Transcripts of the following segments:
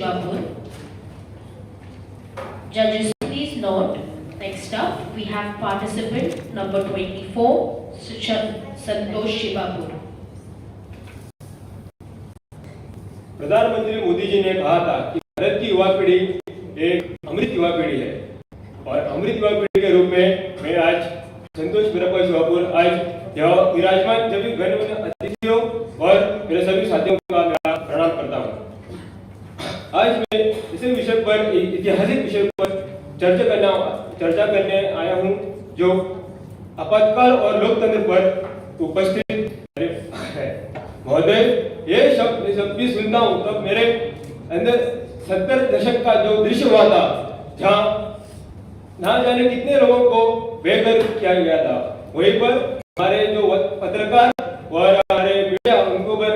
Babur. Judges, please note. Next up, we have participant number 24, Santosh Shibapur. प्रधानमंत्री मोदी जी ने कहा था कि भारत की युवा पीढ़ी एक अमृत युवा पीढ़ी है और अमृत युवा पीढ़ी के रूप में मैं आज संतोष वीरप्पा शिवापुर आज यहाँ विराजमान सभी गणमान्य अतिथियों और मेरे सभी साथियों का मैं प्रणाम करता हूँ। आज मैं इसी विषय पर ऐतिहासिक विषय पर चर्चा करने आया हूँ जो आपातकाल और लोकतंत्र पर उपस्थित है। महोदय, ये शब्द भी सुनता हूँ तब मेरे अंदर 70 दशक का जो दृश्य हुआ था जहाँ ना जाने कितने लोगों को बेघर किया गया था, वहीं पर हमारे जो पत्रकार और हमारे मीडिया उनको पर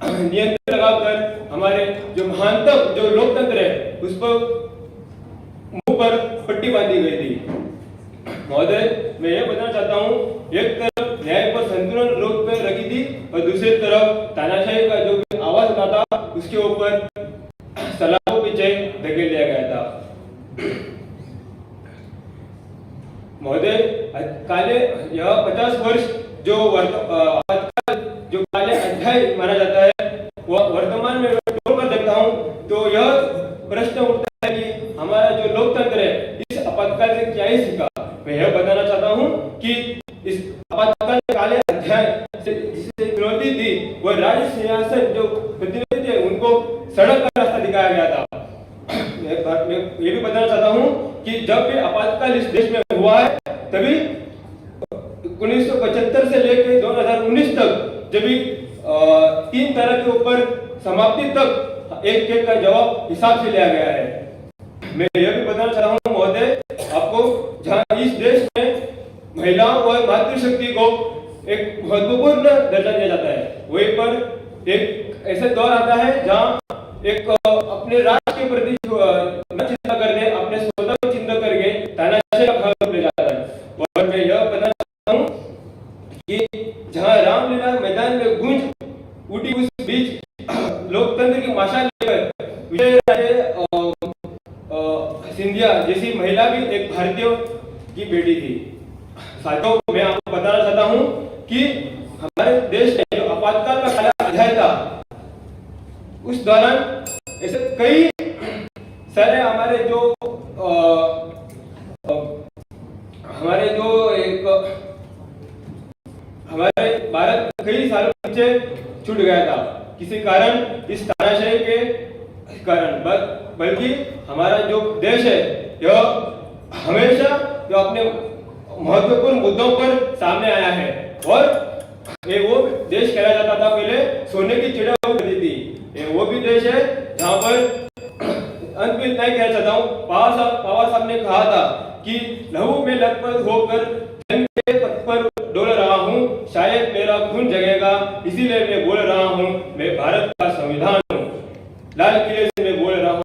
नियंत्रण लगाकर हमारे जो महानतम जो लोकतंत्र है उस पर मुंह पर पट्टी बांधी गई थी। महोदय, मैं ये बताना चाहता हूँ, एक तरफ न्याय पर संतुलन रोक कर रखी थी और दूसरी तरफ तानाशाही का जो भी आवाज उठा था उसके ऊपर सलाखों पीछे धकेल दिया गया था। महोदय, काले यह 50 वर्ष जो काले अध्याय माना जाता है वह वर्तमान में तोड़कर देखता हूँ तो यह प्रश्न उठता है कि हमारा जो लोकतंत्र है इस आपातकाल से क्या ही सीखा। मैं यह बताना चाहता हूँ कि इस आपातकाल काले अध्याय से जिससे विरोधी थी वह राज्य सिंहासन जो प्रतिनिधि थे उनको सड़क का रास्ता दिखाया गया था। मैं ये भी बताना चाहता हूँ कि जब भी आपातकाल इस देश में हुआ है तभी 1975 से लेकर 2019 तक जब भी 3 तरह के ऊपर समाप्ति तक एक का जवाब हिसाब से लिया गया है। मैं यह भी बताना चाहता हूँ महोदय आपको, जहाँ इस देश में महिलाओं और मातृशक्ति को एक महत्वपूर्ण दर्जा दिया जाता है, वहीं पर एक ऐसा दौर आता है जहाँ एक अपने राष्ट्र के प्रति चिंता करके अपने स्वतः को चिंता करके तानाशाही का खत्म ले जाता है। और मैं यह बताना चाहता हूँ कि जहाँ रामलीला मैदान में गूंज उठी उस बीच लोकतंत्र की मशाल लेकर विजय राजे सिंधिया जैसी महिला भी एक भारतीय की बेटी थी। साथियों, मैं आपको बताना चाहता हूँ कि हमारे देश में जो आपातकाल का काला अध्याय था उस दौरान ऐसे कई सारे हमारे भारत कई सालों पीछे छूट गया था किसी कारण, इस तानाशाही के कारण। बल्कि हमारा जो देश है यह हमेशा जो अपने महत्वपूर्ण मुद्दों पर सामने आया है और ये वो देश कहला जाता था पहले सोने की चिड़िया होती थी। ये वो भी देश है जहाँ पर अंत में इतना ही कहना चाहता हूँ, पवार साहब ने कहा था कि लहू में लथपथ होकर जंग के पथ पर डोल रहा हूँ, शायद मेरा खून जगेगा, इसीलिए मैं बोल रहा हूँ मैं भारत का संविधान हूँ। लाल किले से मैं बोल रहा हूँ